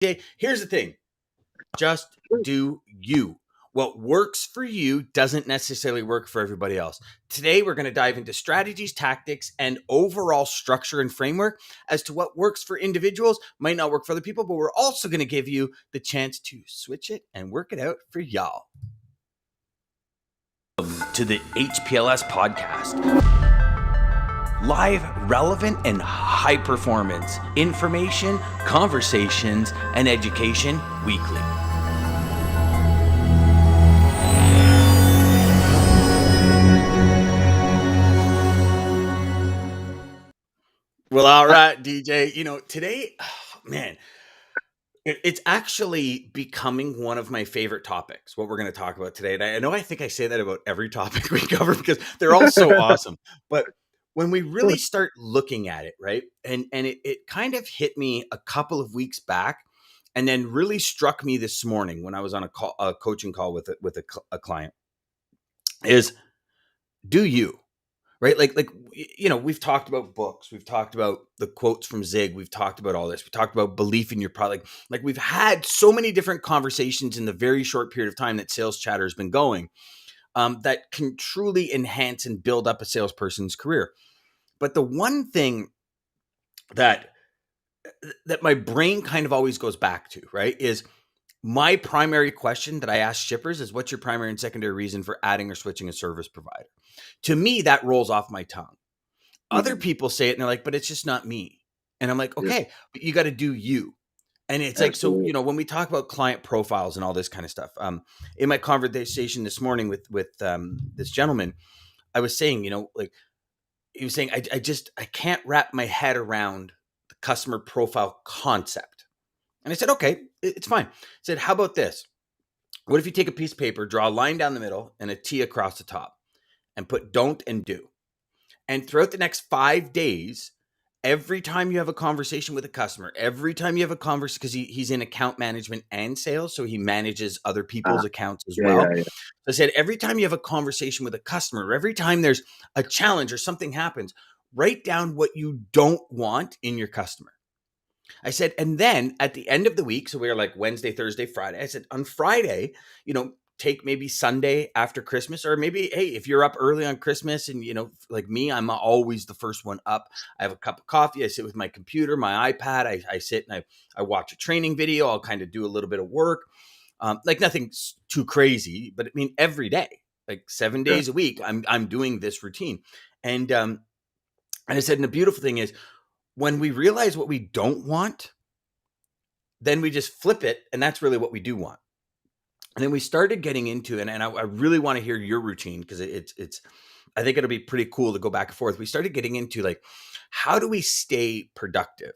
Here's the thing. Just do you. What works for you doesn't necessarily work for everybody else. Today, we're going to dive into strategies, tactics, and overall structure and framework as to what works for individuals, might not work for other people, but we're also going to give you the chance to switch it and work it out for y'all. To the HPLS podcast. Live, relevant, and high performance information, conversations, and education weekly. Well, all right, DJ. Today, man, it's actually becoming one of my favorite topics, what we're going to talk about today. And I think I say that about every topic we cover because they're all so awesome. But when we really start looking at it, right, and it kind of hit me a couple of weeks back and then really struck me this morning when I was on a coaching call with a client is, do you? Right? We've talked about books. We've talked about the quotes from Zig. We've talked about all this. We talked about belief in your product. Like we've had so many different conversations in the very short period of time that Sales Chatter has been going that can truly enhance and build up a salesperson's career. But the one thing that my brain kind of always goes back to, right, is my primary question that I ask shippers is, what's your primary and secondary reason for adding or switching a service provider? To me, that rolls off my tongue. Other people say it and they're like, but it's just not me. And I'm like, okay, but you got to do you. And it's Absolutely. like, so, when we talk about client profiles and all this kind of stuff, in my conversation this morning with this gentleman, I was saying, he was saying, I can't wrap my head around the customer profile concept. And I said, okay, it's fine. I said, how about this? What if you take a piece of paper, draw a line down the middle and a T across the top and put don't and do? And throughout the next 5 days, every time you have a conversation with a customer, every time you have a conversation, because he's in account management and sales, so he manages other people's accounts as well. Yeah. So I said, every time you have a conversation with a customer, every time there's a challenge or something happens, write down what you don't want in your customer. I said, and then at the end of the week, so we were like Wednesday, Thursday, Friday. I said, on Friday, take maybe Sunday after Christmas, or maybe, hey, if you're up early on Christmas and, like me, I'm always the first one up. I have a cup of coffee. I sit with my computer, my iPad. I sit and I watch a training video. I'll kind of do a little bit of work. Like nothing too crazy, but I mean, every day, like 7 days a week, I'm doing this routine. And I said, and the beautiful thing is, when we realize what we don't want, then we just flip it. And that's really what we do want. And then we started getting into, and I really want to hear your routine because it's, I think it'll be pretty cool to go back and forth. We started getting into like, how do we stay productive?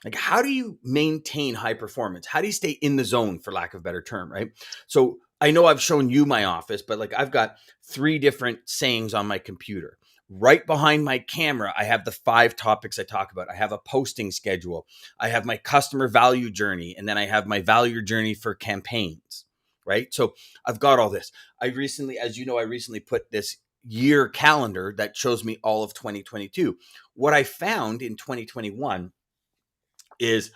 Like, how do you maintain high performance? How do you stay in the zone, for lack of a better term, right? So I know I've shown you my office, but like I've got 3 different sayings on my computer. Right behind my camera, I have the 5 topics I talk about. I have a posting schedule. I have my customer value journey, and then I have my value journey for campaigns, right? So I've got all this. I recently, as you know, put this year calendar that shows me all of 2022. What I found in 2021 is,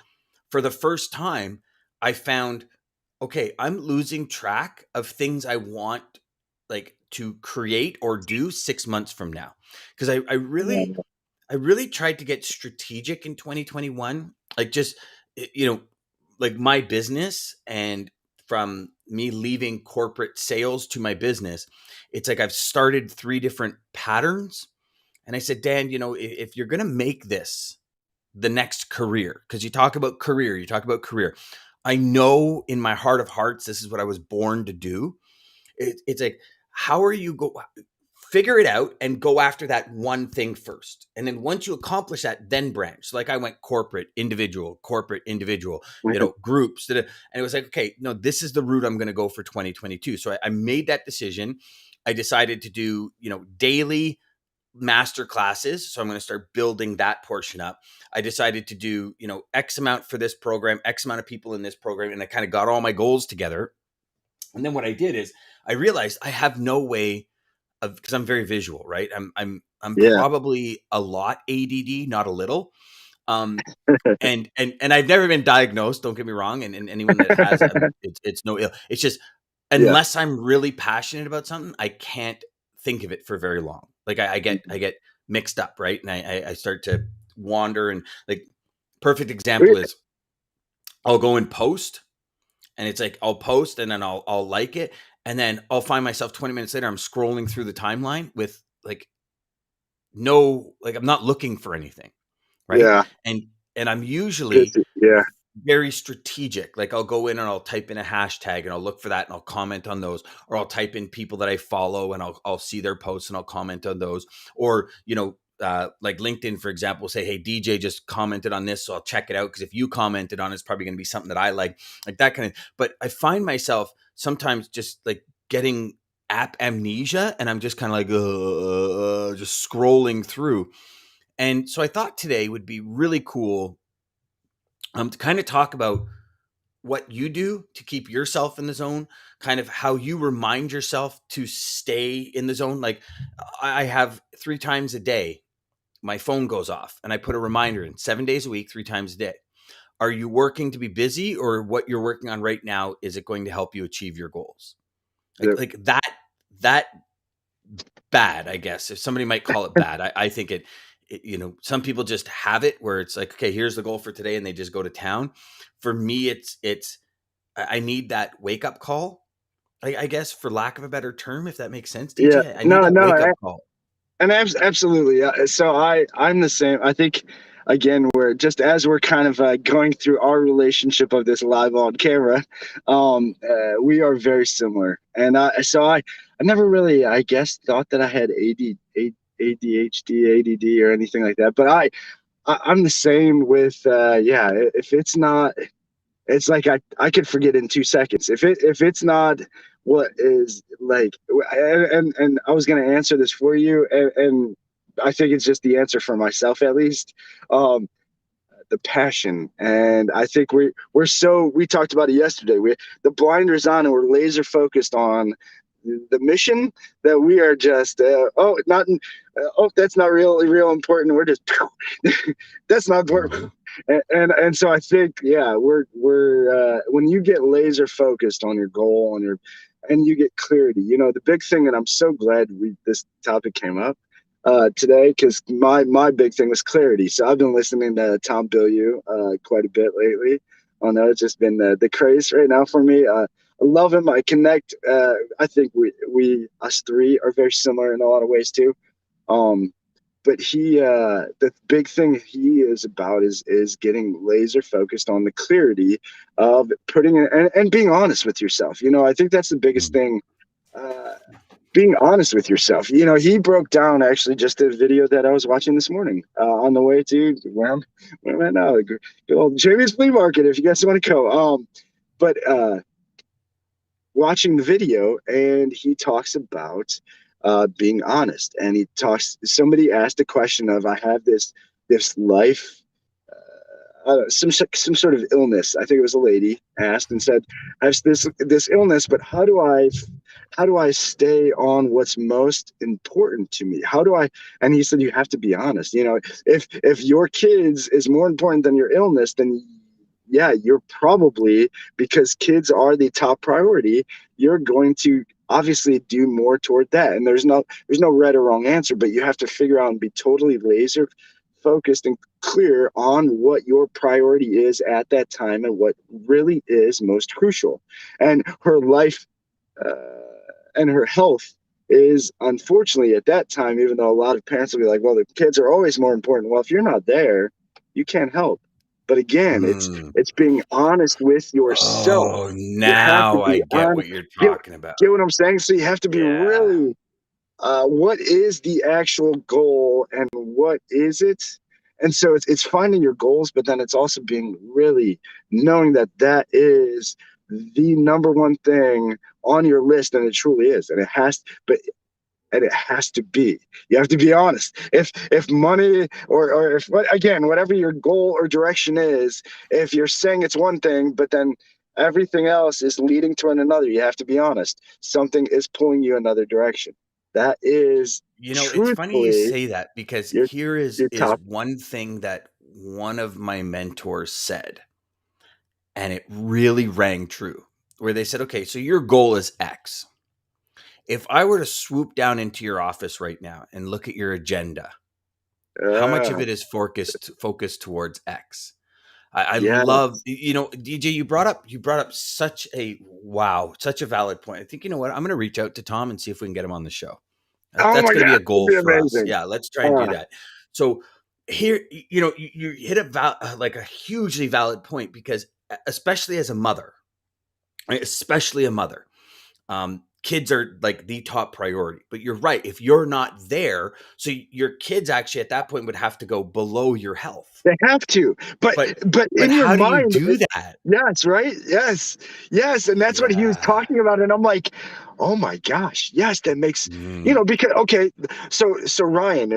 for the first time, I found, okay, I'm losing track of things I want like to create or do 6 months from now. Because I really tried to get strategic in 2021, like just, like my business, and from me leaving corporate sales to my business, it's like I've started 3 different patterns. And I said, Dan, if you're going to make this the next career, because you talk about career. I know in my heart of hearts, this is what I was born to do. It's like, how are you figure it out and go after that one thing first. And then once you accomplish that, then branch. So like I went corporate, individual, groups. And it was like, okay, no, this is the route I'm going to go for 2022. So I made that decision. I decided to do, daily master classes. So I'm going to start building that portion up. I decided to do, X amount for this program, X amount of people in this program. And I kind of got all my goals together. And then what I did is I realized I have no way of, because I'm very visual, right? I'm probably a lot ADD, not a little. Um, and I've never been diagnosed. Don't get me wrong. And anyone that has, it's no ill. It's just Yeah. unless I'm really passionate about something, I can't think of it for very long. Like I get mixed up, right? And I start to wander. And like perfect example is I'll go and post, and it's like I'll post and then I'll like it, and then I'll find myself 20 minutes later I'm scrolling through the timeline with like no, like I'm not looking for anything, right? Yeah. And I'm usually Yeah. very strategic. Like I'll go in and I'll type in a hashtag and I'll look for that and I'll comment on those, or I'll type in people that I follow and I'll see their posts and I'll comment on those, or like LinkedIn, for example, will say, "Hey, DJ just commented on this, so I'll check it out because if you commented on it, it's probably going to be something that I like that kind of." But I find myself sometimes just like getting app amnesia, and I'm just kind of like just scrolling through. And so I thought today would be really cool to kind of talk about what you do to keep yourself in the zone, kind of how you remind yourself to stay in the zone. Like I have 3 times a day, my phone goes off and I put a reminder in 7 days a week, 3 times a day. Are you working to be busy, or what you're working on right now, is it going to help you achieve your goals? Yeah. Like that bad, I guess. If somebody might call it bad, I think some people just have it where it's like, okay, here's the goal for today, and they just go to town. For me, it's I need that wake up call. I guess, for lack of a better term, if that makes sense, Yeah. DJ. I need No, that no. wake up call. And absolutely. So I'm the same. I think again we're just as we're kind of going through our relationship of this live on camera, we are very similar. And I never really, I guess, thought that I had ADHD, ADD, or anything like that. But I'm the same with yeah. If it's not, it's like I could forget in 2 seconds if it's not what is like. And I was going to answer this for you, and I think it's just the answer for myself at least. um the passion. And I think we talked about it yesterday. We the blinders on and we're laser focused on the mission, that we are just that's not real important. We're just that's not Mhm. important. And so I think, yeah, we're when you get laser focused on your goal and you get clarity. The big thing, and I'm so glad this topic came up today, because my big thing was clarity. So I've been listening to Tom Bilyeu quite a bit lately. I know it's just been the craze right now for me. I love him. I connect. I think we us three are very similar in a lot of ways too. Um, but the big thing he is about is getting laser focused on the clarity of putting it and being honest with yourself. I think that's the biggest Mhm. thing. Uh, Being honest with yourself. He broke down actually just a video that I was watching this morning on the way to where I'm at now. Good old Jamie's Flea Market, if you guys want to go. But watching the video, and he talks about being honest, and somebody asked a question of, I have this life, some sort of illness. I think it was a lady asked and said, I have this illness, but how do I stay on what's most important to me? How do I? And he said, you have to be honest. If your kids is more important than your illness, then yeah, you're probably, because kids are the top priority, you're going to obviously do more toward that. And there's no right or wrong answer, but you have to figure out and be totally laser focused and clear on what your priority is at that time and what really is most crucial. And her life uh, and her health is, unfortunately, at that time, even though a lot of parents will be like, well, the kids are always more important. Well, if you're not there, you can't help. But again, it's Mm. it's being honest with yourself. Oh, You have to now I be get on. what you're Get, talking about. get what I'm saying? So you have to be Yeah. really, what is the actual goal and what is it? And so it's finding your goals, but then it's also being really knowing that that is the number one thing on your list, and it truly is, and it has to be. You have to be honest. If money, or if, again, whatever your goal or direction is, if you're saying it's one thing, but then everything else is leading to another, you have to be honest. Something is pulling you another direction. That is It's funny you truthfully say that, because your here is your top. one thing that one of my mentors said, and it really rang true, where they said, okay, so your goal is X. If I were to swoop down into your office right now and look at your agenda, how much of uh, it is focused towards X? I love, yes. DJ. You brought up such a wow, such a valid point. I think, you know what, I'm going to reach out to Tom and see if we can get him on the show. Oh That's my going to be God, a that'd goal be for us. amazing. Yeah, let's try and do Uh, that. So here, you hit like a hugely valid point, because especially as a mother, right, especially a mother, kids are like the top priority. But you're right. If you're not there, so your kids actually at that point would have to go below your health. they have to, but But but in your how do you mind, do that? yes, right, yes, yes, and that's what he was Yeah. talking about, and I'm like, oh my gosh, yes, that makes, Mm. because okay, so Ryan,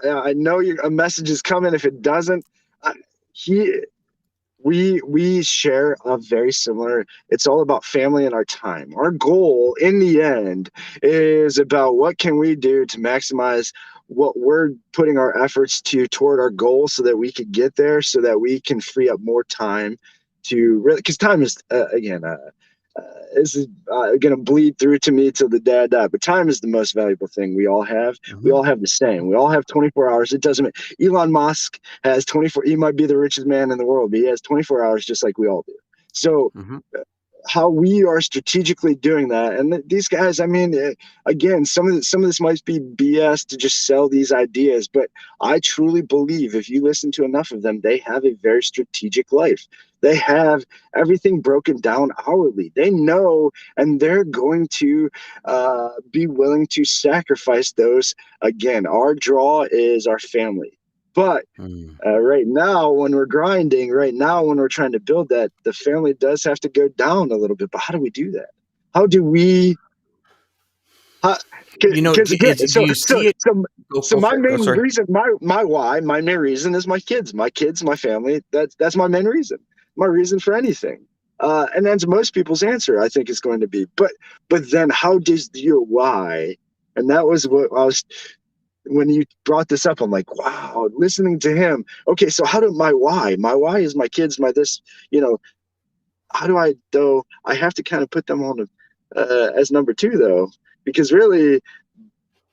I know a message is coming. If it doesn't, uh, he we share a very similar, it's all about family and our time. Our goal in the end is about what can we do to maximize what we're putting our efforts to toward our goal, so that we could get there, so that we can free up more time to really, because time is again this is going to bleed through to me till the day I die. But time is the most valuable thing we all have. We Hmm. all have the same. We all have 24 hours. It doesn't. Elon Musk has 24. He might be the richest man in the world, but he has 24 hours just like we all do. So Hmm. how we are strategically doing that. And these guys, I mean, again, some of this might be BS to just sell these ideas, but I truly believe if you listen to enough of them, they have a very strategic life. They have everything broken down hourly. They know, and they're going to be willing to sacrifice those. Again, our draw is our family. But Mm. right now, when we're grinding, right now, when we're trying to build that, the family does have to go down a little bit. But how do we do that? How do we? How, because again, Do you see it? so Go my for it. Go. main Sorry. reason, my main reason is my kids, my family. That's my main reason. My reason for anything. And that's most people's answer, I think, is going to be. But then, how does your why? And that was what I was when you brought this up. I'm like, wow, listening to him. Okay, so how do my why? My why is my kids, my this, you know, how do I, though? I have to kind of put them on as number two, though, because really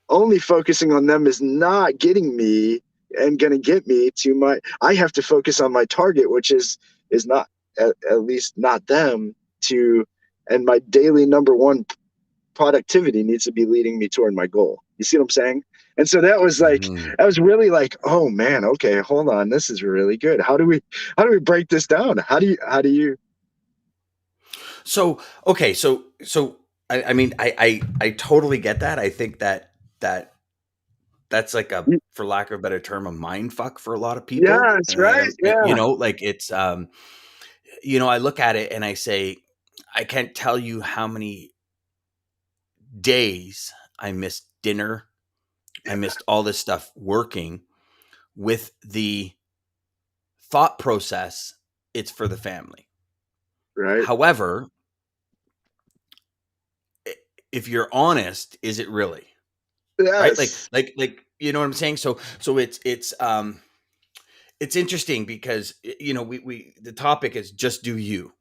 only focusing on them is not getting me and going to get me to my, I have to focus on my target, which is not, at least not them to, and my daily number one productivity needs to be leading me toward my goal. You see what I'm saying? And so that was like, Mhm. I was really like, oh man, okay, hold on, this is really good. How do we break this down? How do you So okay, so I mean, I totally get that. I think that that's like a, for lack of a better term, a mind fuck for a lot of people. yes, right? Yeah, Like it's I look at it and I say, I can't tell you how many days I missed dinner. I missed all this stuff working with the thought process. It's for the family. right. However, if you're honest, is it really? Right? Yes. You know what I'm saying? So it's interesting because we the topic is just do you,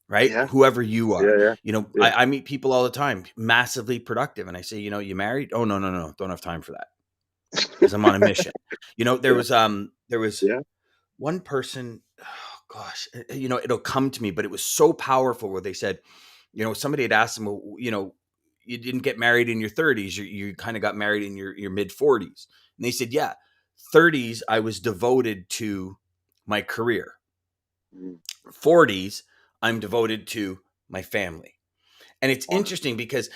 right? Yeah, Whoever you yeah, are. yeah, yeah. I meet people all the time, massively productive, and I say, you married? Oh, no, no, no, don't have time for that because I'm on a mission. Yeah, There was yeah. one person, oh gosh, it'll come to me, but it was so powerful where they said, somebody had asked them, well, you didn't get married in your 30s, you kind of got married in your mid 40s. And they said, yeah, 30s, I was devoted to my career. Mm, 40s, I'm devoted to my family. And it's wow. interesting because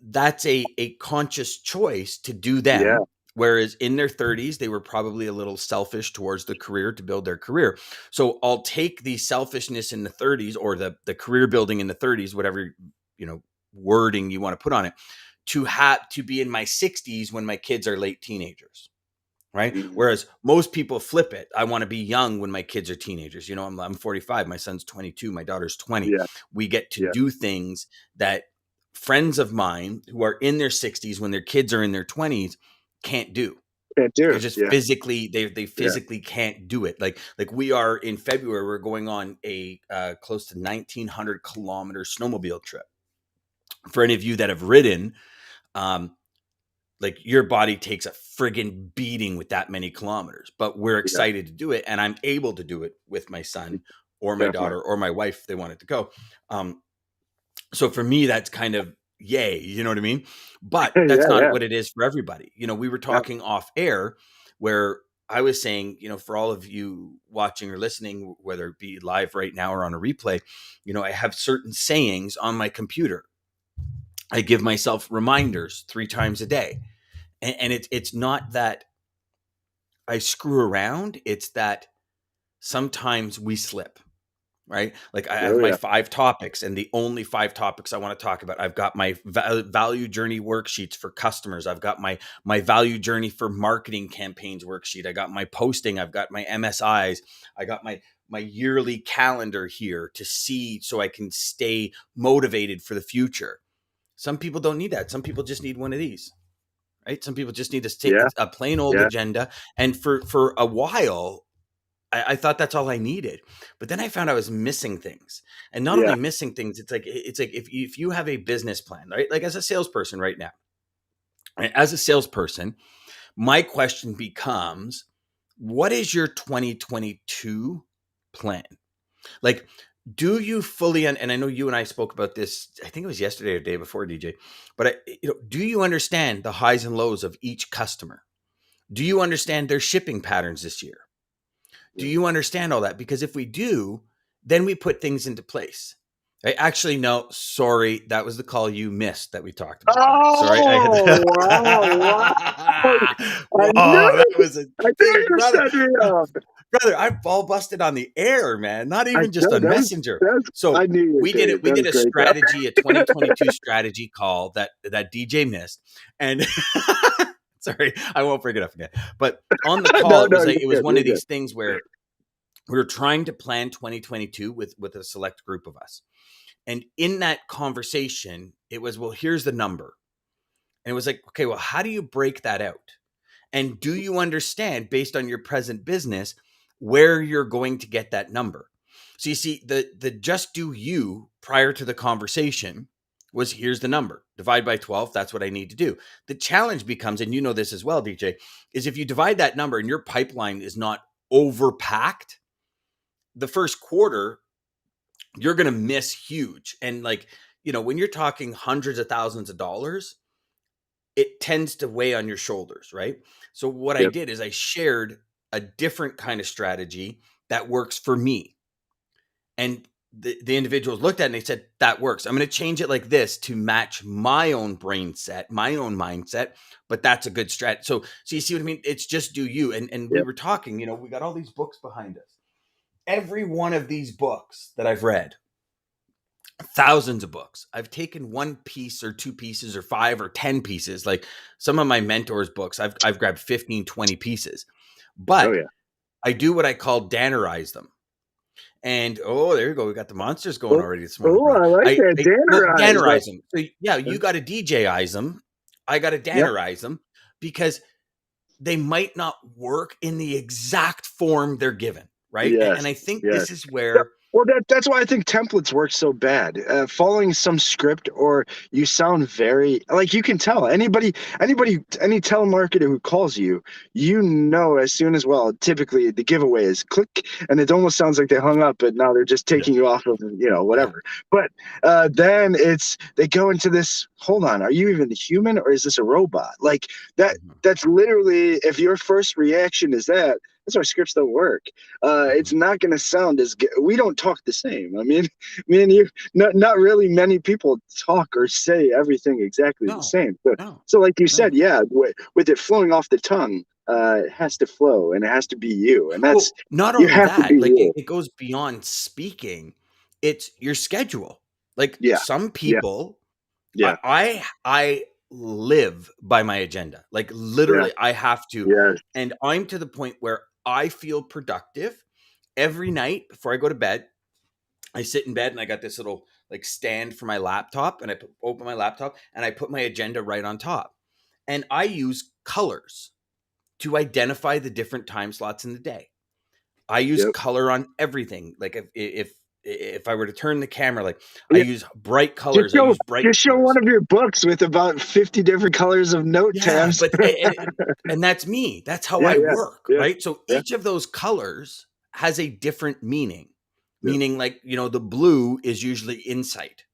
that's a conscious choice to do Yeah. them. Whereas in their 30s, they were probably a little selfish towards the career to build their career. So I'll take the selfishness in the 30s, or the career building in the 30s, whatever, wording you want to put on it, to be in my 60s when my kids are late teenagers. Right. Mhm. Whereas most people flip it. I want to be young when my kids are teenagers. I'm 45. My son's 22. My daughter's 20. Yeah, We get to yeah. do things that friends of mine who are in their 60s when their kids are in their 20s can't do. Can't do They're it. just Yeah. physically they Yeah. physically can't do it. Like we are in February, we're going on a close to 1,900 kilometer snowmobile trip. For any of you that have ridden, um, like your body takes a friggin' beating with that many kilometers, but we're Yeah. excited to do it, and I'm able to do it with my son or my Definitely. daughter or my wife if they wanted to go. Um, so for me, that's kind of yay, you know what I mean? But that's Yeah. not Yeah. what it is for everybody. We were No. talking off air where I was saying, for all of you watching or listening, whether it be live right now or on a replay, I have certain sayings on my computer. I give myself reminders 3 times a day. And it's not that I screw around, it's that sometimes we slip, right? Like I have Oh my yeah. 5 topics, and the only 5 topics I want to talk about. I've got my value journey worksheets for customers. I've got my value journey for marketing campaigns worksheet. I got my posting. I've got my MSIs. I got my yearly calendar here to see so I can stay motivated for the future. Some people don't need that. Some people just need one of these, right? Some people just need to take Yeah. a plain old Yeah. agenda. And for a while, I thought that's all I needed, but then I found I was missing things, and not Yeah. only missing things. It's like if you have a business plan, right? Like as a salesperson right now, right? As a salesperson, my question becomes, what is your 2022 plan? Like, do you fully and I know you and I spoke about this. I think it was yesterday or the day before, DJ. But do you understand the highs and lows of each customer? Do you understand their shipping patterns this year? Do Yeah. you understand all that? Because if we do, then we put things into place. I actually no, sorry, that was the call you missed that we talked about that. Sorry, I had Oh to. wow! Wow! I Whoa, knew that was a I knew big you brother. set me up. Brother, I'm ball busted on the air, man. Not I even just know on Messenger. I So knew you were we did it. great. We That was did a great, though. strategy, a 2022 strategy call that DJ missed, and sorry, I won't bring it up again. But on the call, No, it was no, like you're it was good. one You're of good. these things where we were trying to plan 2022 with a select group of us. And in that conversation, it was, well, here's the number. And it was like, okay, well, how do you break that out? And do you understand, based on your present business, where you're going to get that number? So you see, the just do you prior to the conversation was, here's the number, divide by 12. That's what I need to do. The challenge becomes, and you know this as well, DJ, is if you divide that number and your pipeline is not overpacked, the first quarter, you're going to miss huge. And like, when you're talking hundreds of thousands of dollars, it tends to weigh on your shoulders, right? So what I Yep. did is I shared a different kind of strategy that works for me. And the individuals looked at it and they said, that works. I'm going to change it like this to match my own brain set, my own mindset, but that's a good strat. So you see what I mean? It's just do you. And we Yep. were talking, we got all these books behind us. Every one of these books that I've read, thousands of books, I've taken one piece or two pieces or 5 or 10 pieces. Like some of my mentors' books, I've grabbed 15, 20 pieces. Oh But yeah. I do what I call dannerize them. And oh, there you go. We got the monsters going Oh, already this morning, oh, brother. I like that. Well, Dannerize. dannerize them. So yeah, you got to DJize them. I got to Yep. dannerize them because they might not work in the exact form they're given, right? And Yes. I think Yes. this is Yep. where Well, that's why I think templates work so bad. Following some script, or you sound very like, you can tell any telemarketer who calls you, as soon as, well, typically the giveaway is click, and it almost sounds like they hung up, but now they're just yeah, taking you off of yeah, whatever. But then they go into this. Hold on, are you even human or is this a robot? Like that. mhm, That's literally, if your first reaction is that. That's why scripts don't work. It's mhm. not going to sound as good. We don't talk the same. I mean, me and you, not really many people talk or say everything exactly the No, same. So, no, like you said, no. yeah, with it flowing off the tongue, it has to flow and it has to be you. And Well, that's, not you only have to be that, like you. it goes beyond speaking. It's your schedule. Like Yeah. some Yeah. people, Yeah. I live by my agenda. Like Yeah. literally, I have to, Yeah. and I'm to the point where I feel productive every night before I go to bed. I sit in bed and I got this little like stand for my laptop, and open my laptop and I put my agenda right on top, and I use colors to identify the different time slots in the day. I use Yep. color on everything. Like if I were to turn the camera, like I Yeah. use bright Just colors. I show use bright just show one colors. of your books with about 50 different colors of note Yeah, tabs. but and that's me. That's how Yeah, I yeah, work, yeah, right? So yeah, each of those colors has a different meaning. yeah, Meaning, like, the blue is usually insight.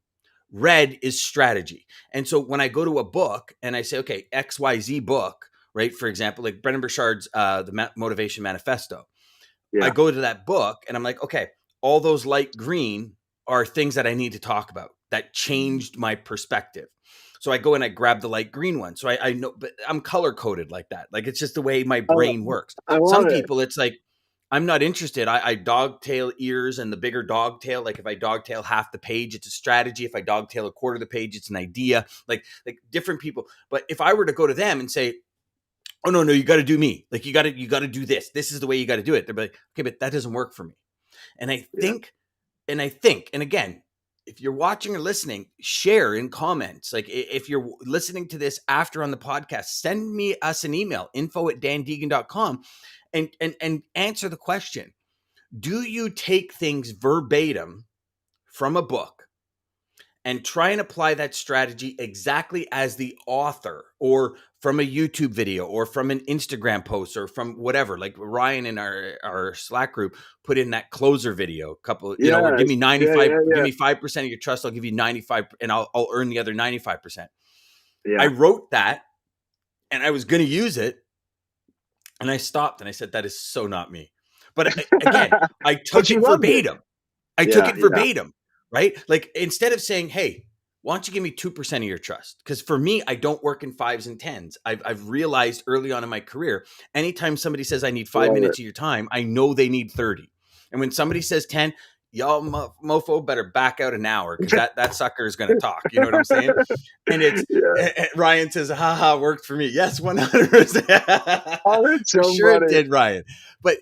Red is strategy. And so when I go to a book and I say, okay, XYZ book, right? For example, like Brennan Burchard's The Motivation Manifesto. I yeah. go to that book and I'm like, okay, all those light green are things that I need to talk about that changed my perspective. So I go and I grab the light green one. So I know, but I'm color coded like that. Like it's just the way my Oh, brain works. I love Some it. people, it's like, I'm not interested. I dogtail ears and the bigger dogtail. Like if I dogtail half the page, it's a strategy. If I dogtail a quarter of the page, it's an idea. Like different people. But if I were to go to them and say, oh no, you got to do me. Like you got to do this. This is the way you got to do it. They're like, okay, but that doesn't work for me. And I Yeah. think, and again, if you're watching or listening, share in comments. Like if you're listening to this after on the podcast, send me us an email, info@dandeegan.com, and answer the question. Do you take things verbatim from a book and try and apply that strategy exactly as the author, or from a YouTube video, or from an Instagram post, or from whatever? Like Ryan in our Slack group put in that closer video, couple, or give Yes. me Yeah, 95, yeah, give yeah. me 5% of your trust. I'll give you 95 and I'll earn the other 95%. I Yeah. wrote that and I was going to use it. And I stopped and I said, that is so not me. But again, I But took you it loved it. verbatim. I took Yeah, it yeah. verbatim, right? Like instead of saying, hey, why don't you give me 2% of your trust? Because for me, I don't work in fives and tens. I've realized early on in my career, anytime somebody says I need five Love it. minutes of your time, I know they need 30. And when somebody says 10, y'all mofo better back out an hour because that sucker is going to talk. You know what I'm saying? And it's Yeah. Ryan says, haha, worked for me. Yes, 100%. Oh, that's For so sure it funny. did, Ryan. But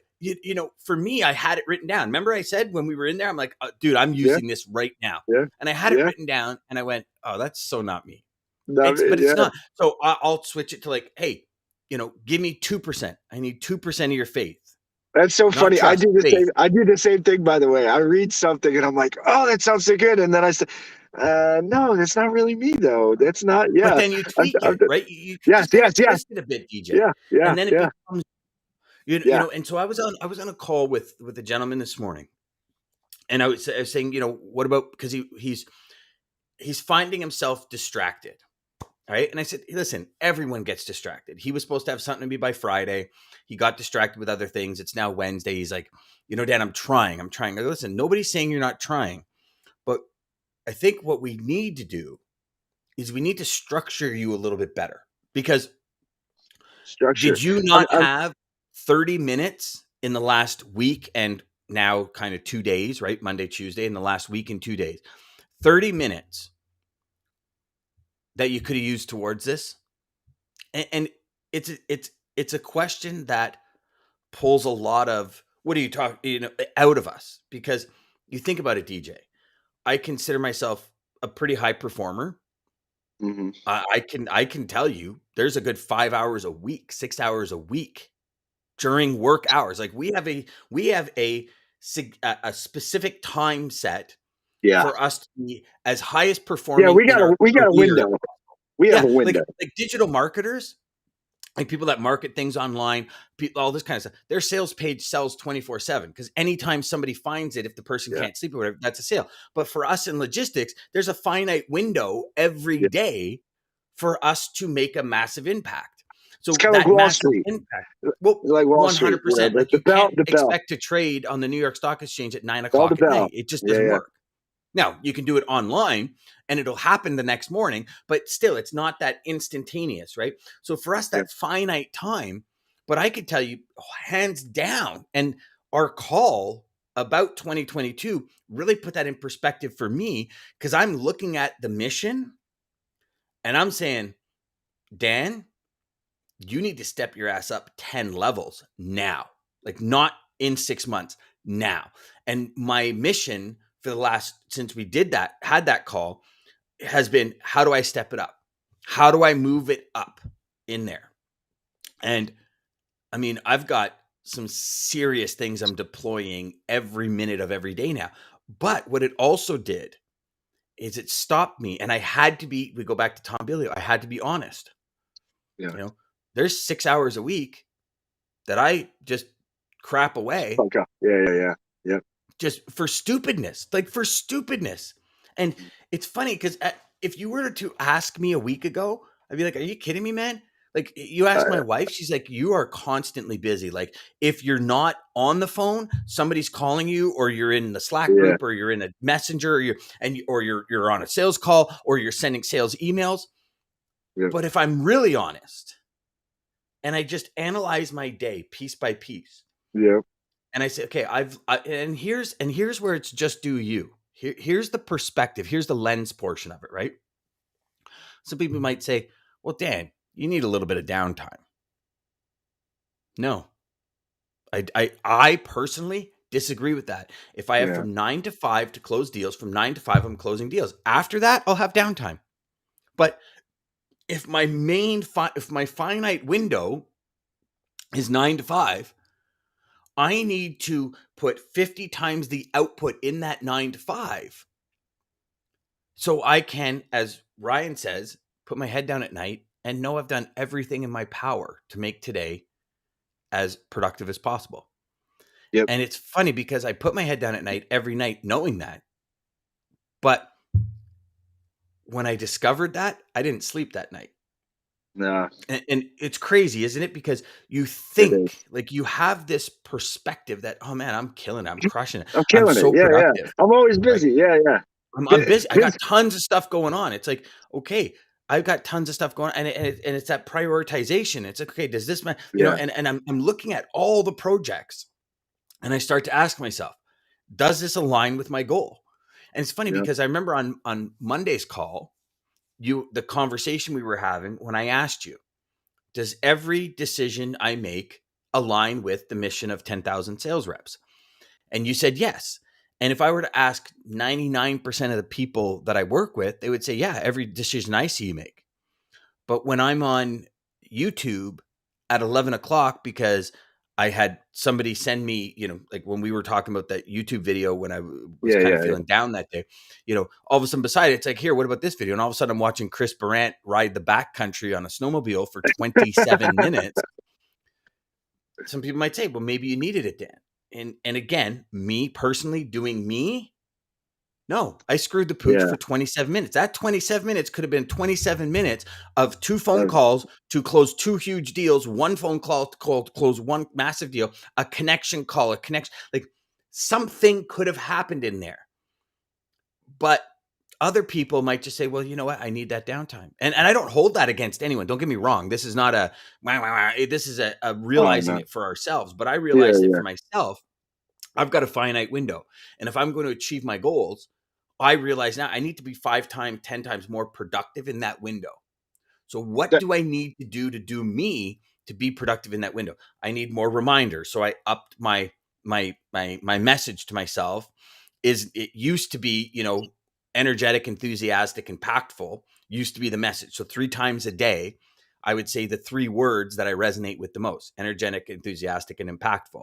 for me, I had it written down. Remember I said when we were in there, I'm like, dude, I'm Yeah, using this right now. yeah, And I had it yeah. written down and I went, oh, that's so not me. Love it. But it's Yeah. not. So I'll switch it to like, hey, give me 2%. I need 2% of your faith, That's so not funny. I trust, do the same. faith. I do the same thing, by the way. I read something and I'm like, "Oh, that sounds so good," and then I say, no, that's not really me, though. That's not." But Yeah, then you tweak it, right? You yes, just kind yes, of yes, twist it a bit, DJ. yeah, yeah, And then it yeah, becomes, yeah, and so I was on a call with a gentleman this morning. And I was saying, what about, because he's finding himself distracted. Right. And I said, hey, listen, everyone gets distracted. He was supposed to have something to be by Friday. He got distracted with other things. It's now Wednesday. He's like, Dan, I'm trying. I go, listen, nobody's saying you're not trying. But I think what we need to do is we need to structure you a little bit better. Because structure. did you I'm, not I'm, have 30 minutes in the last week and now kind of 2 days, right? Monday, Tuesday, in the last week and 2 days, 30 minutes that you could have used towards this? And it's a question that pulls a lot of, what are you talking, out of us, because you think about it, DJ. I consider myself a pretty high performer. mhm. I can tell you there's a good 5 hours a week, 6 hours a week during work hours. Like we have a specific time set Yeah, for us to be as highest yeah. performing in our We got a career. window. We have Yeah, a like window. digital marketers, like people that market things online, all this kind of stuff. Their sales page sells 24/7 because anytime somebody finds it, if the person Yeah, can't sleep or whatever, that's a sale. But for us in logistics, there's a finite window every yeah. day for us to make a massive impact. It's So kind of like that Wall massive Street. impact, well, It's like Wall Street. You know, 100%. Like the you bell, can't the bell, expect to trade on the New York Stock Exchange at nine bell, the o'clock at bell. night. It just Yeah, doesn't yeah, work. Now, you can do it online and it'll happen the next morning, but still, it's not that instantaneous, right? So for us, yeah. that finite time, but I could tell you hands down, and our call about 2022 really put that in perspective for me, because I'm looking at the mission and I'm saying, Dan, you need to step your ass up 10 levels now, like not in 6 months, now. And my mission for the last, since we had that call, has been, how do I step it up? How do I move it up in there? And I mean, I've got some serious things I'm deploying every minute of every day now. But what it also did is it stopped me, and I had to be, we go back to Tom Billy, I had to be honest. Yeah. You know, there's 6 hours a week that I just crap away Okay. Yeah. Yeah. just for stupidness, like for stupidness. And it's funny because if you were to ask me a week ago, I'd be like, "Are you kidding me, man?" Like you ask my Uh, wife, she's like, "You are constantly busy. Like if you're not on the phone, somebody's calling you, or you're in the Slack yeah. group, or you're in a messenger, or you're on a sales call, or you're sending sales emails." Yeah. But if I'm really honest, and I just analyze my day piece by piece, Yeah. and I say, okay, and here's where it's just do you. Here's the perspective. Here's the lens portion of it, right? Some people might say, well, Dan, you need a little bit of downtime. No, I personally disagree with that. If I have Yeah. from 9 to 5 to close deals, from 9 to 5, I'm closing deals. After that, I'll have downtime. But if my finite window is 9 to 5, I need to put 50 times the output in that 9 to 5. So I can, as Ryan says, put my head down at night and know I've done everything in my power to make today as productive as possible. Yep. And it's funny because I put my head down at night every night knowing that. But when I discovered that, I didn't sleep that night. Nah, And it's crazy, isn't it? Because you it is. think like you have this perspective that, oh man, I'm killing it. I'm crushing it. I'm I'm killing it. so Yeah. Yeah. productive. I'm always Right. busy. Yeah. Yeah. I'm busy. I Busy. got tons of stuff going on. It's like, okay, I've got tons of stuff going on. And it's that prioritization. It's like, okay, does this man, Yeah. and I'm looking at all the projects and I start to ask myself, does this align with my goal? And it's funny Yeah. because I remember on Monday's call, the conversation we were having when I asked you, does every decision I make align with the mission of 10,000 sales reps? And you said yes. And if I were to ask 99% of the people that I work with, they would say, yeah, every decision I see you make. But when I'm on YouTube at 11 o'clock, because I had somebody send me, like when we were talking about that YouTube video when I was Yeah. kind of Yeah. Yeah. feeling down that day, all of a sudden beside it, it's like, here, what about this video? And all of a sudden I'm watching Chris Barrant ride the backcountry on a snowmobile for 27 minutes. Some people might say, well, maybe you needed it, Dan. And again, me personally doing me, no, I screwed the pooch Yeah. for 27 minutes. That 27 minutes could have been 27 minutes of two phone Uh, calls to close two huge deals, one phone call to close one massive deal, a connection call, a connection. Like something could have happened in there. But other people might just say, well, you know what? I need that downtime. And I don't hold that against anyone. Don't get me wrong. This is not this is a oh realizing no. it for ourselves. But I Yeah. realized it Yeah. for myself. I've got a finite window. And if I'm going to achieve my goals, I realize now I need to be 5 times, 10 times more productive in that window. So what That, do I need to do me to be productive in that window? I need more reminders. So I upped my message to myself. Is it used to be, energetic, enthusiastic, impactful used to be the message. So 3 times a day, I would say the 3 words that I resonate with the most: energetic, enthusiastic, and impactful.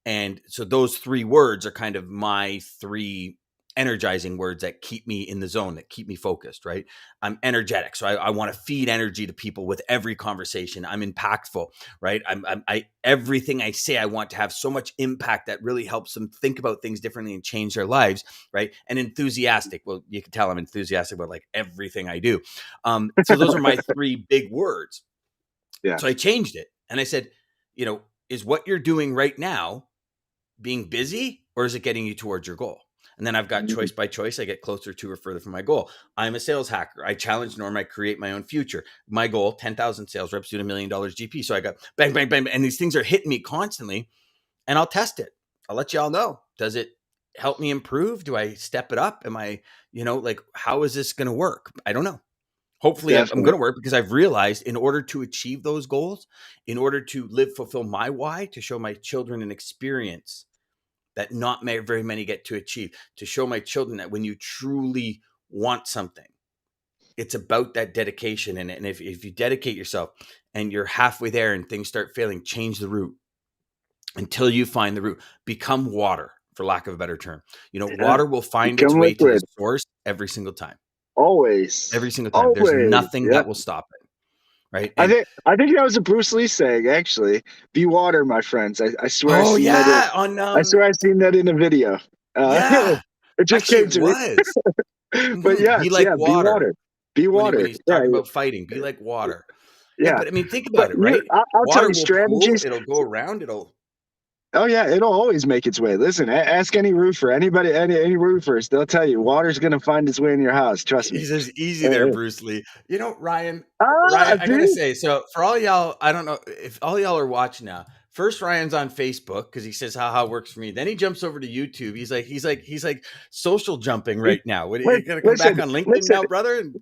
And so those 3 words are kind of my 3 energizing words that keep me in the zone, that keep me focused, right? I'm energetic. So I want to feed energy to people with every conversation. I'm impactful, right? Everything I say, I want to have so much impact that really helps them think about things differently and change their lives, right? And enthusiastic. Well, you can tell I'm enthusiastic about like everything I do. So those are my 3 big words. yeah. So I changed it and I said, is what you're doing right now being busy, or is it getting you towards your goal? And then I've got Mhm. choice by choice. I get closer to or further from my goal. I'm a sales hacker. I challenge Norm. I create my own future. My goal: 10,000 sales reps doing $1 million GP. So I got bang, bang, bang. And these things are hitting me constantly. And I'll test it. I'll let you all know. Does it help me improve? Do I step it up? Am I, like, how is this going to work? I don't know. Hopefully I'm Definitely. going to work, because I've realized in order to achieve those goals, in order to fulfill my why, to show my children an experience that not very many get to achieve, to show my children that when you truly want something, it's about that dedication. And if you dedicate yourself and you're halfway there and things start failing, change the route until you find the route. Become water, for lack of a better term. Yeah. Water will find its Become way to the liquid. source every single time. Every Always. single time. There's Always. nothing Yeah. that will stop it. Right. I And think I think that was a Bruce Lee saying, actually. Be water, my friends. I swear I oh seen that in yeah, on I swear I seen that in a video. yeah, It just actually came it to me. was. But Be yes, like yeah, be water water. Be when water. he's Yeah, talking about fighting. Be like water. Yeah, yeah. but I mean, think But about it, right? I'll tell Water you will pool. strategies. It'll go around. It'll. Oh yeah, it'll always make its way. Listen, ask any roofer, anybody, any roofers, they'll tell you water's gonna find its way in your house. Trust He me. says easy there, Uh, Bruce Lee. Ryan. ah, I gotta see, say, so for all y'all, I don't know if all y'all are watching now. First, Ryan's on Facebook because he says how it works for me. Then he jumps over to YouTube. He's like social jumping right now. What, you gonna come back listen, on LinkedIn listen. now, brother? And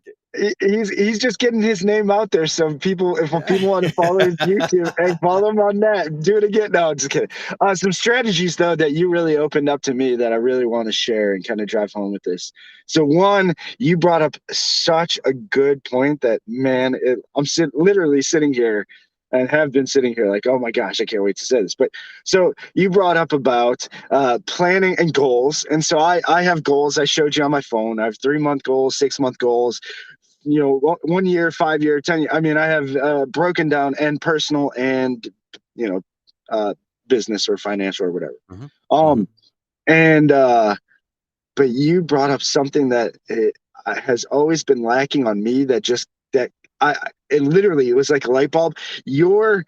He's just getting his name out there. So people, if yeah, people want to follow his YouTube, and follow him on that. Do it again. No, I'm just kidding. Some strategies though that you really opened up to me that I really want to share and kind of drive home with this. So one, you brought up such a good point that man, literally sitting here. And have been sitting here like, oh my gosh, I can't wait to say this. But so you brought up about planning and goals, and so I have goals. I showed you on my phone. I have 3 month goals, 6 month goals, 1 year, 5 year, 10 year. I mean, I have broken down and personal and you know uh, business or financial or whatever. hmm hmm Um, and but you brought up something that has always been lacking on me. That it literally, it was like a light bulb. Your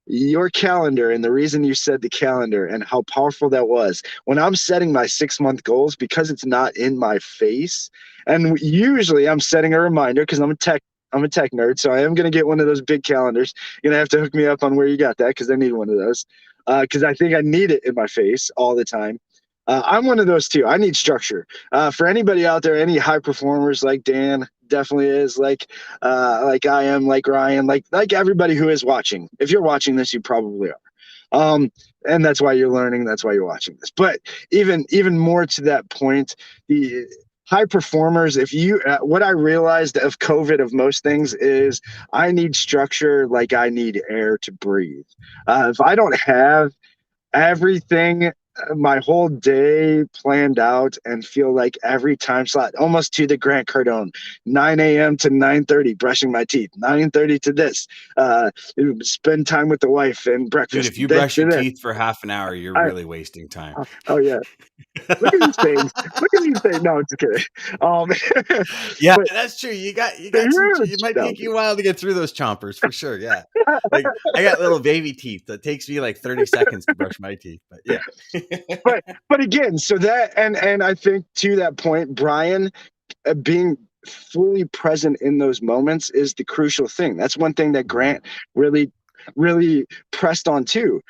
your calendar, and the reason you said the calendar and how powerful that was when I'm setting my 6 month goals, because it's not in my face. And usually I'm setting a reminder because I'm a tech nerd, so I am going to get one of those big calendars. You're going to have to hook me up on where you got that, because I need one of those, because I think I need it in my face all the time. I'm one of those too. I need structure. For anybody out there, any high performers like Dan definitely is, like I am, like Ryan, like everybody who is watching. If you're watching this, you probably are. And that's why you're learning. That's why you're watching this. But even more to that point, the high performers, if you what I realized of COVID, of most things, is I need structure like I need air to breathe. If I don't have everything, my whole day planned out, and feel like every time slot almost to the Grant Cardone, 9 a.m. to 9:30 brushing my teeth, 9:30 to this, uh spend time with the wife and dude, breakfast, if you this brush to your this. teeth for half an hour, you're I really wasting time. oh yeah, look at these things, look at these things. No, it's okay. um Yeah, but that's true. You they're got some. It huge. might No. take you a while to get through those chompers for sure. Yeah, like I got little baby teeth. That takes me like 30 seconds to brush my teeth. But yeah, But again, so that, and I think to that point, Brian, being fully present in those moments is the crucial thing. That's one thing that Mhm. Grant really, really pressed on too.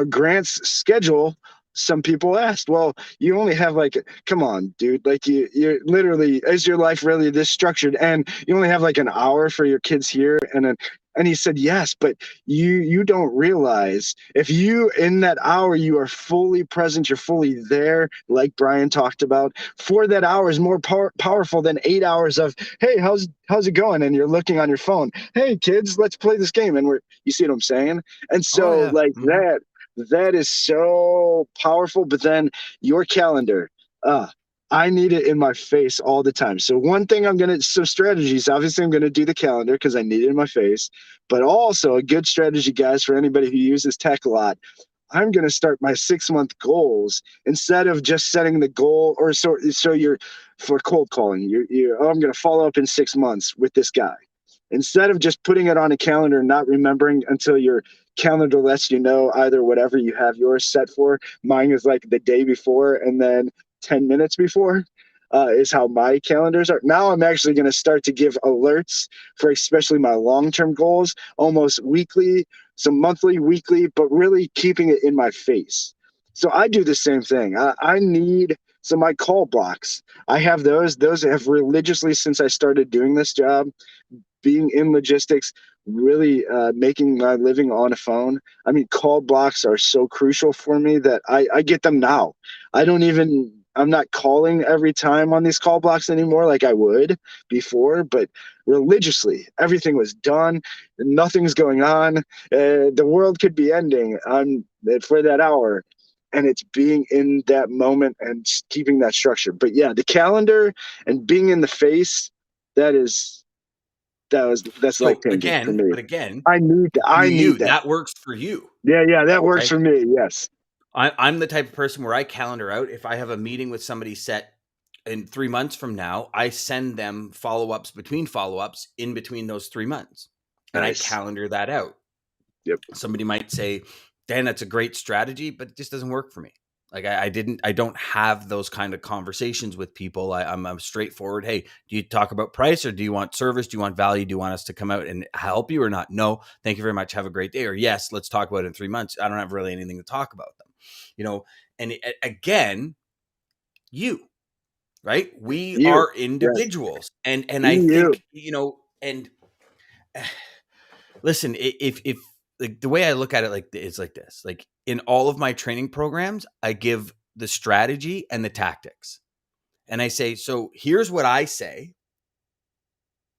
Grant's schedule. Some people asked, well, you only have like, come on, dude, like you're literally, is your life really this structured? And you only have like an hour for your kids here, and he said, yes, but you don't realize, if you in that hour you are fully present, you're fully there, like Brian talked about, for that hour is more powerful than 8 hours of, hey, how's it going, and you're looking on your phone, hey kids, let's play this game, and you see what I'm saying? And Oh so yeah. like that is so powerful. But then your calendar, uh I need it in my face all the time. So one thing some strategies, obviously I'm going to do the calendar because I need it in my face, but also a good strategy, guys, for anybody who uses tech a lot, I'm going to start my 6 month goals instead of just setting the goal, or so you're, for cold calling, I'm going to follow up in 6 months with this guy. Instead of just putting it on a calendar and not remembering until your calendar lets you know, either whatever you have yours set for. Mine is like the day before, and then 10 minutes before is how my calendars are. Now I'm actually going to start to give alerts for especially my long-term goals, almost weekly, some monthly, weekly, but really keeping it in my face. So I do the same thing. I need so my call blocks. I have those. Those have religiously, since I started doing this job, being in logistics, really making my living on a phone. I mean, call blocks are so crucial for me that I get them now. I don't even. I'm not calling every time on these call blocks anymore like I would before, but religiously, everything was done. Nothing's going on. The world could be ending on for that hour, and it's being in that moment and keeping that structure. But yeah, the calendar and being in the face, that is that's life So changing for again, me. but again, I need that. you I need you that. that works for you, Yeah, yeah, that works right? for me. Yes. I'm the type of person where I calendar out. If I have a meeting with somebody set in 3 months from now, I send them follow ups in between those 3 months, and I Nice. calendar that out. Yep. Somebody might say, Dan, that's a great strategy, but it just doesn't work for me. Like I don't have those kind of conversations with people. I'm straightforward. Hey, do you talk about price, or do you want service? Do you want value? Do you want us to come out and help you or not? No, thank you very much. Have a great day. Or yes, let's talk about it in 3 months. I don't have really anything to talk about them, you know. And again, you, right? We You. are Yes. individuals, and I You. think, and listen, if like the way I look at it, like it's like this, like in all of my training programs, I give the strategy and the tactics. And I say, so here's what I say.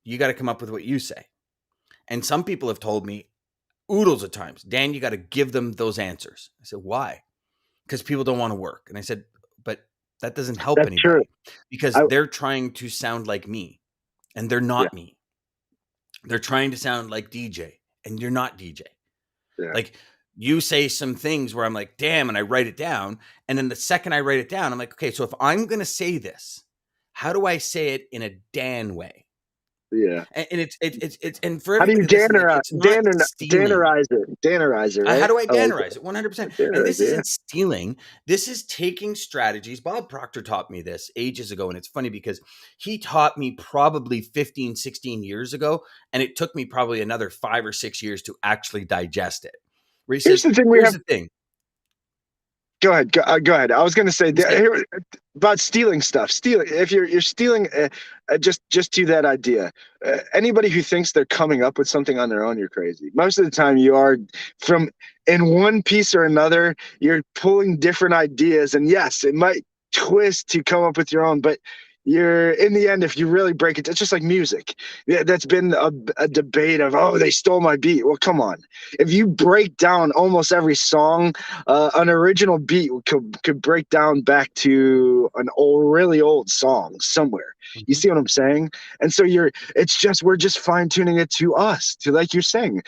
You got to come up with what you say. And some people have told me oodles of times, Dan, you got to give them those answers. I said, why? Because people don't want to work. And I said, but that doesn't help That's true. anybody because I they're trying to sound like me and they're Yeah, not me. They're trying to sound like DJ and you're not DJ. yeah, Like you say some things where I'm like, damn, and I write it down. And then the second I write it down, I'm like, okay, so if I'm going to say this, how do I say it in a Dan way? yeah. And it's and for How do you everybody listening, like it's not stealing. Dannerize it? Dannerize it, How right? do I I like dannerize that. it? 100%. And Dannerize this it, yeah. isn't stealing. This is taking strategies. Bob Proctor taught me this ages ago. And it's funny because he taught me probably 15, 16 years ago. And it took me probably another 5 or 6 years to actually digest it. Where he Here's says, the thing we here's have. the thing. Go ahead. Go ahead. I was going to say He said, here, about stealing stuff. Stealing. If you're stealing, just to that idea. Anybody who thinks they're coming up with something on their own, you're crazy. Most of the time, you are from in one piece or another. You're pulling different ideas, and yes, it might twist to come up with your own, but you're in the end, if you really break it, it's just like music. Yeah, that's been a debate of, oh, they stole my beat. Well, come on. If you break down almost every song, an original beat could break down back to an old, really old song somewhere. You Mhm. see what I'm saying? And so it's just we're just fine tuning it to us, to like you're saying,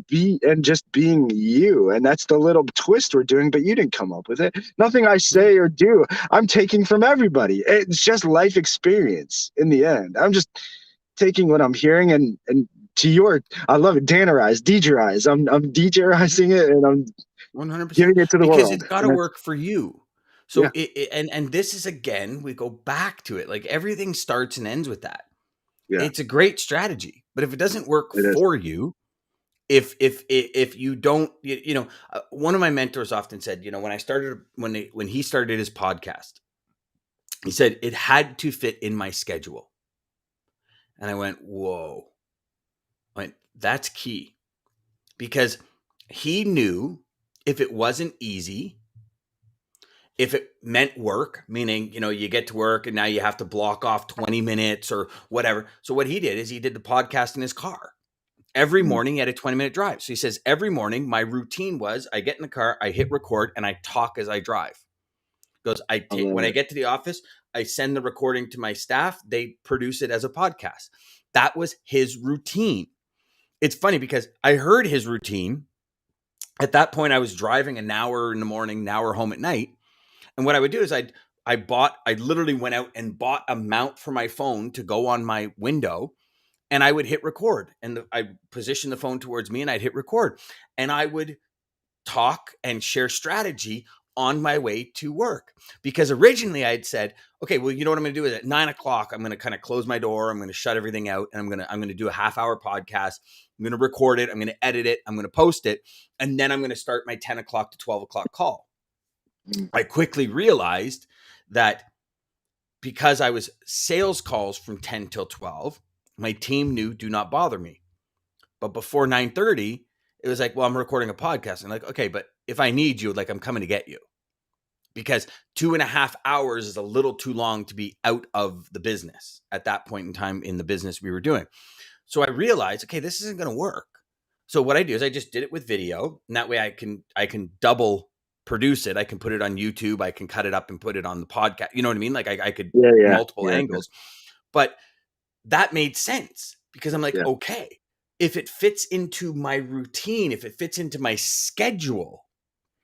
be and just being you. And that's the little twist we're doing, but you didn't come up with it. Nothing I Yeah. say or do, I'm taking from everybody. It's just life experience in the end. I'm just taking what I'm hearing and to your, I love it, Dannerize, DJerize. I'm DJerizing it and I'm giving 100%, it to the because world. it's got to And that's, work for you. yeah, So and this is, again, we go back to it. Like everything starts and ends with that. yeah, It's a great strategy, but if it doesn't work it is. for you, if you don't, one of my mentors often said, when I started, when he started his podcast, he said it had to fit in my schedule. And I went, whoa. I went, that's key, because he knew if it wasn't easy, if it meant work, meaning, you get to work and now you have to block off 20 minutes or whatever. So what he did is he did the podcast in his car. Every Mm, morning he had a 20-minute drive. So he says, every morning my routine was I get in the car, I hit record, and I talk as I drive. He goes, I when love I it. get to the office, I send the recording to my staff. They produce it as a podcast. That was his routine. It's funny because I heard his routine. At that point, I was driving an hour in the morning, an hour home at night. And what I would do is I literally went out and bought a mount for my phone to go on my window, and I would hit record, and I positioned the phone towards me and I'd hit record, and I would talk and share strategy on my way to work. Because originally I had said, okay, well, you know what I'm going to do is at 9 o'clock, I'm going to kind of close my door. I'm going to shut everything out, and I'm going to do a half-hour podcast. I'm going to record it. I'm going to edit it. I'm going to post it. And then I'm going to start my 10 o'clock to 12 o'clock call. Mm, I quickly realized that because I was sales calls from 10 till 12, my team knew do not bother me. But before 9:30, it was like, well, I'm recording a podcast. And like, okay, but if I need you, like I'm coming to get you, because 2.5 hours is a little too long to be out of the business at that point in time in the business we were doing. So I realized, okay, this isn't going to work. So what I do is I just did it with video, and that way I can double produce it. I can put it on YouTube. I can cut it up and put it on the podcast. You know what I mean? Like I could Yeah, yeah, multiple yeah, angles, but that made sense because I'm like, yeah. okay, if it fits into my routine, if it fits into my schedule,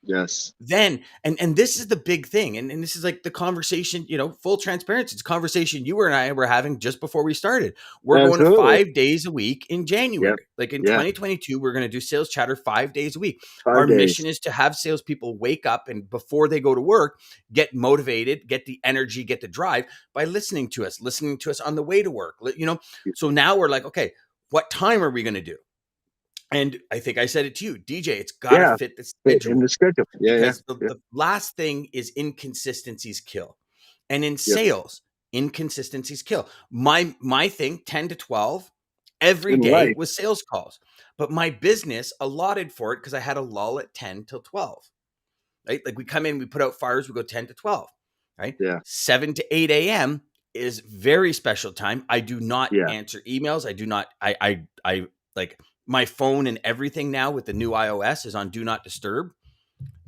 Yes. then and this is the big thing, and this is like the conversation, full transparency, it's a conversation you and I were having just before we started. We're going to Absolutely. 5 days a week in Yep. January. Like in Yeah. 2022, we're going to do sales chatter 5 days a week. Our 5 days. mission is to have salespeople wake up and before they go to work, get motivated, get the energy, get the drive by listening to us on the way to work. So now we're like, okay, what time are we going to do? And I think I said it to you, DJ, it's got to Yeah. fit the In the schedule, schedule. Yeah, yeah, because the, yeah. the last thing is inconsistencies kill. And in Yep. sales, inconsistencies kill. My thing, 10 to 12, every In day life. was sales calls. But my business allotted for it because I had a lull at 10 till 12. Right? Like we come in, we put out fires, we go 10 to 12. Right? Yeah. 7 to 8 a.m. is very special time. I do not Yeah. answer emails. I do not, I like my phone and everything now with the new iOS is on do not disturb.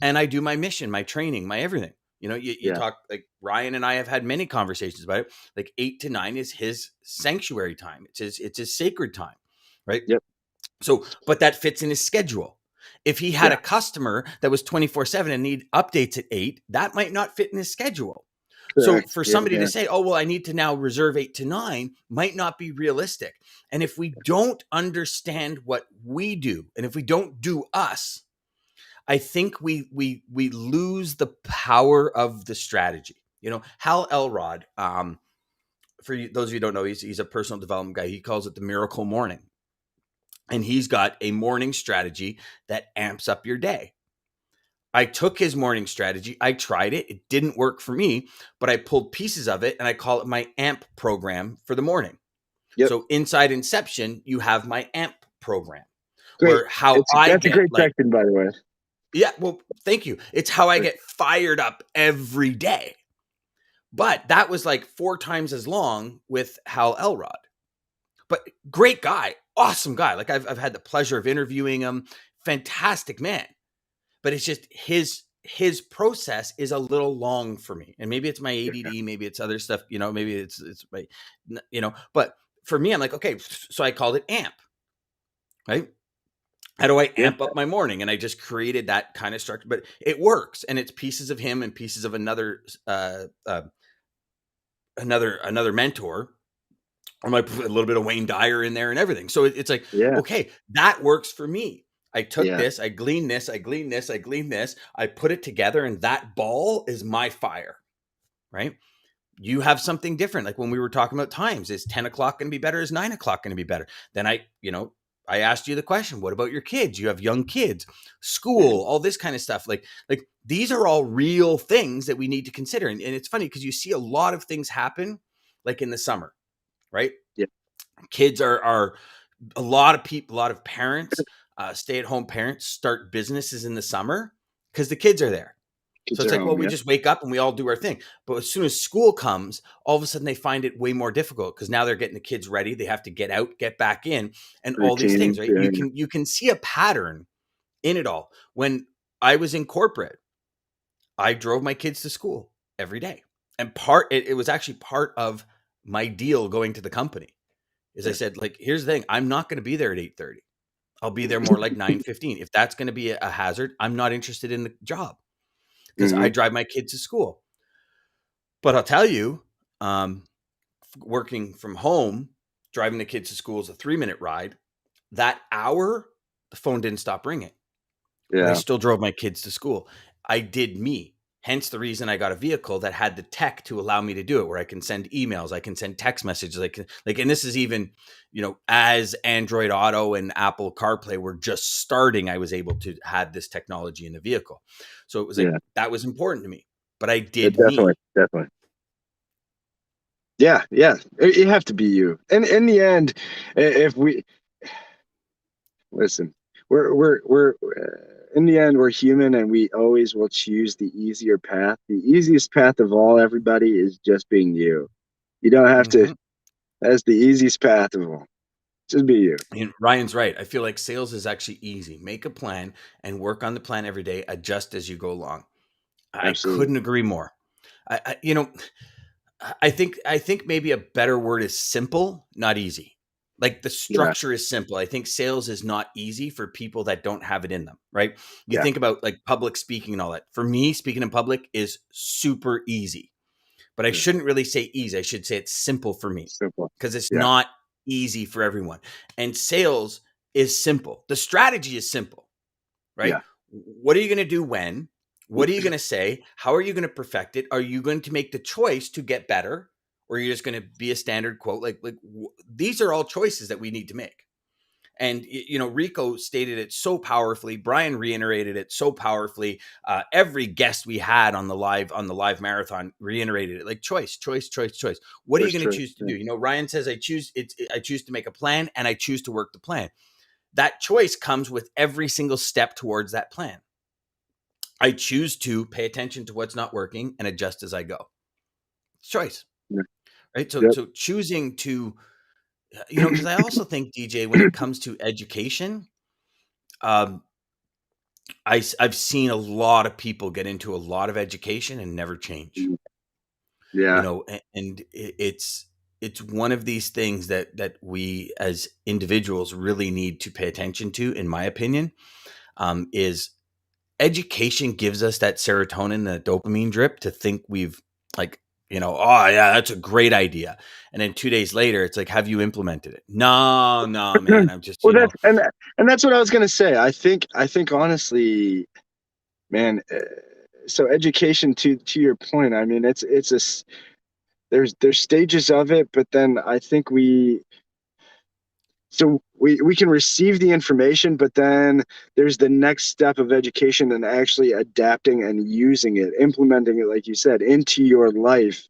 And I do my mission, my training, my everything. You Yeah. talk, like Ryan and I have had many conversations about it. Like 8 to 9 is his sanctuary time. It's his sacred time, right? Yep. So, but that fits in his schedule. If he had Yeah. a customer that was 24/7 and need updates at 8, that might not fit in his schedule. So Correct. for Yeah, somebody yeah. to say, "Oh, well, I need to now reserve 8 to 9," might not be realistic. And if we don't understand what we do, and if we don't do us, I think we lose the power of the strategy. Hal Elrod, those of you who don't know, he's a personal development guy. He calls it the miracle morning. And he's got a morning strategy that amps up your day. I took his morning strategy. I tried it. It didn't work for me, but I pulled pieces of it and I call it my AMP program for the morning. Yep. So inside Inception, you have my AMP program Great. where how I That's a get great like, section, by the way. yeah, well, thank you. It's how I get fired up every day. But that was like 4 times as long with Hal Elrod. But great guy, awesome guy. Like I've had the pleasure of interviewing him. Fantastic man. But it's just his process is a little long for me. And maybe it's my Yeah. ADD, maybe it's other stuff, maybe it's my, but for me, I'm like, okay, so I called it AMP, right? How do I Yeah. amp up my morning? And I just created that kind of structure, but it works. And it's pieces of him and pieces of another mentor. I might put a little bit of Wayne Dyer in there and everything. So it's like, Yeah. okay, that works for me. I took Yeah. this, I gleaned this, I gleaned this, I gleaned this, I put it together, and that ball is my fire, right? You have something different. Like when we were talking about times, is 10 o'clock going to be better? Is 9 o'clock going to be better? Then I asked you the question, what about your kids? You have young kids, school, all this kind of stuff. Like these are all real things that we need to consider. And it's funny because you see a lot of things happen like in the summer, right? Yeah. Kids are a lot of people, a lot of parents, stay-at-home parents start businesses in the summer because the kids are there. So Kids it's are like, well, home. we Yeah. just wake up and we all do our thing. But as soon as school comes, all of a sudden they find it way more difficult because now they're getting the kids ready. They have to get out, get back in, and all these things, Routine. right? Yeah. You can see a pattern in it all. When I was in corporate, I drove my kids to school every day. And it was actually part of my deal going to the company. Is I Yeah. said, like, here's the thing, I'm not going to be there at 8:30. I'll be there more like 9:15. If that's going to be a hazard, I'm not interested in the job because I Hmm. drive my kids to school. But I'll tell you, um, working from home, driving the kids to school is a 3-minute ride. That hour, the phone didn't stop ringing, but I Yeah. still drove my kids to school. I did me. Hence the reason I got a vehicle that had the tech to allow me to do it, where I can send emails, I can send text messages, and this is even, as Android Auto and Apple CarPlay were just starting, I was able to have this technology in the vehicle. So it was like, Yeah. that was important to me, but I did Definitely. me. Definitely. Yeah. Yeah. You have to be you. And in the end, if we listen, we're in the end, we're human and we always will choose the easier path. The easiest path of all, everybody, is just being you. You don't have to, Mhm. that's the easiest path of all. Just be you. And Ryan's right. I feel like sales is actually easy. Make a plan and work on the plan every day. Adjust as you go along. I Absolutely. couldn't agree more. You know, I think maybe a better word is simple, not easy. Like the Yeah. structure is simple. I think sales is not easy for people that don't have it in them, right? You Yeah. think about like public speaking and all that. For me, speaking in public is super easy. But I Yeah. shouldn't really say easy. I should say it's simple for me Simple. because it's Yeah. not easy for everyone. And sales is simple. The strategy is simple, right? Yeah. What are you going to do when? What are you going to say? How are you going to perfect it? Are you going to make the choice to get better, or are you just going to be a standard quote? These are all choices that we need to make. And Rico stated it so powerfully. Brian reiterated it so powerfully. Every guest we had on the live marathon reiterated it. Like choice, choice, choice, choice. What are you First going to choice. choose to Yeah. do? Ryan says I choose to make a plan and I choose to work the plan. That choice comes with every single step towards that plan. I choose to pay attention to what's not working and adjust as I go. It's choice, Yeah. right? So Yep. so choosing to because I also think DJ when it comes to education, um, I've seen a lot of people get into a lot of education and never change. Yeah. And it's one of these things that we as individuals really need to pay attention to, in my opinion, is education gives us that serotonin, that dopamine drip to think we've like, oh yeah, that's a great idea. And then 2 days later, it's like, have you implemented it? No, no, man. I'm just, Well, and that's what I was gonna say. I think honestly, man. So education, to your point. I mean, there's stages of it, but then I think we can receive the information, but then there's the next step of education and actually adapting and using it, implementing it, like you said, into your life.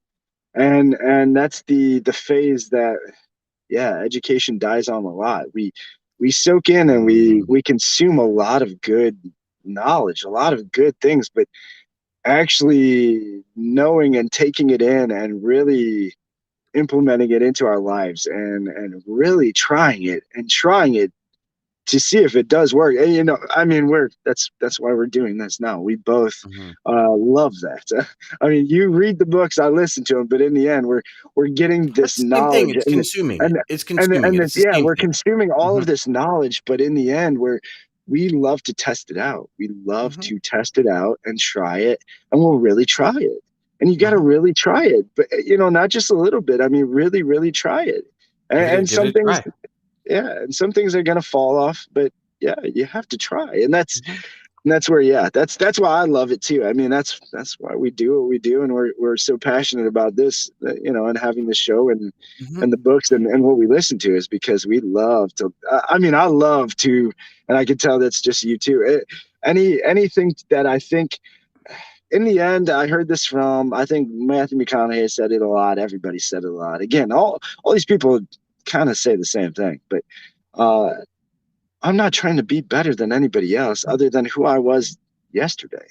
And that's the phase that, yeah, education dies on a lot. We soak in and we consume a lot of good knowledge, a lot of good things, but actually knowing and taking it in and really implementing it into our lives and really trying it to see if it does work. And I mean, that's why we're doing this now. We both Mhm. love that. I mean, you read the books, I listen to them, but in the end, we're getting this That's the same thing. knowledge, It's consuming it. and It's consuming it. It's the yeah, same we're thing. consuming all of Mhm, this knowledge, but in the end, we love to test it out. We love mhm, to test it out and try it, and we'll really try it. And you got to mhm. really try it, but not just a little bit. I mean, really, really try it. And Give it some a things, try. yeah, and some things are gonna fall off, but yeah, you have to try, and that's Mhm, and that's where, yeah, that's why I love it too. I mean, that's why we do what we do, and we're so passionate about this, and having the show mhm. and the books and what we listen to is because we love to. I mean, I love to, and I can tell that's just you too. Anything that I think. In the end, I heard this from, I think Matthew McConaughey said it a lot. Everybody said it a lot. Again, all these people kind of say the same thing, but uh, I'm not trying to be better than anybody else other than who I was yesterday.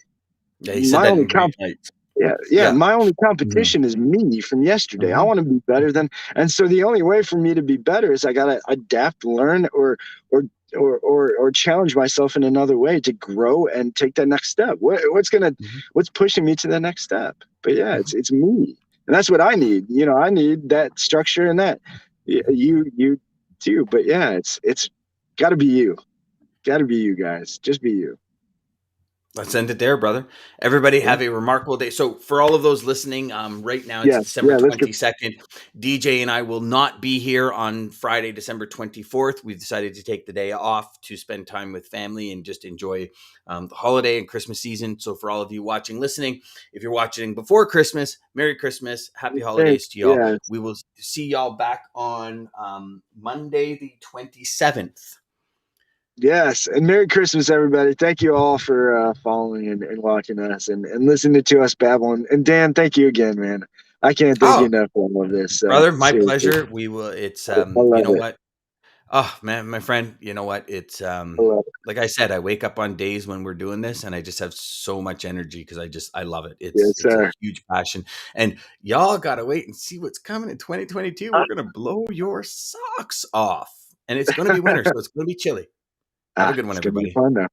Yeah, he said My that only in great comp light. yeah, Yeah. my only Mhm, competition is me from yesterday. I mhm, want to be better than, and so the only way for me to be better is I gotta adapt, learn, or or challenge myself in another way to grow and take that next step. mhm, What's pushing me to the next step? But yeah, mhm, it's me, and that's what I need. I need that structure and that. You too. But yeah, it's got to be you. Got to be you guys. Just be you. Let's end it there, brother. Everybody Yeah. have a remarkable day. So, for all of those listening, right now it's Yes. December Yeah. Let's go. 22nd. DJ and I will not be here on Friday, December 24th. We've decided to take the day off to spend time with family and just enjoy the holiday and Christmas season. So, for all of you watching, listening, if you're watching before Christmas, Merry Christmas, Happy Thanks. Holidays to y'all. Yeah. We will see y'all back on Monday, the 27th. Yes, and Merry Christmas, everybody. Thank you all for following and watching us and listening to us babble. And Dan, thank you again, man. I can't thank you Oh, enough for all of this. brother, my Seriously, pleasure. We will, it's, I you love know it. what? Oh man, my friend, you know what? It's I love it. like I said, I wake up on days when we're doing this and I just have so much energy because I love it. Yes, It's a sir. huge passion. And y'all gotta wait and see what's coming in 2022. We're gonna blow your socks off. And it's gonna be winter, so it's gonna be chilly. Have a good one, It's gonna be everybody. fun now.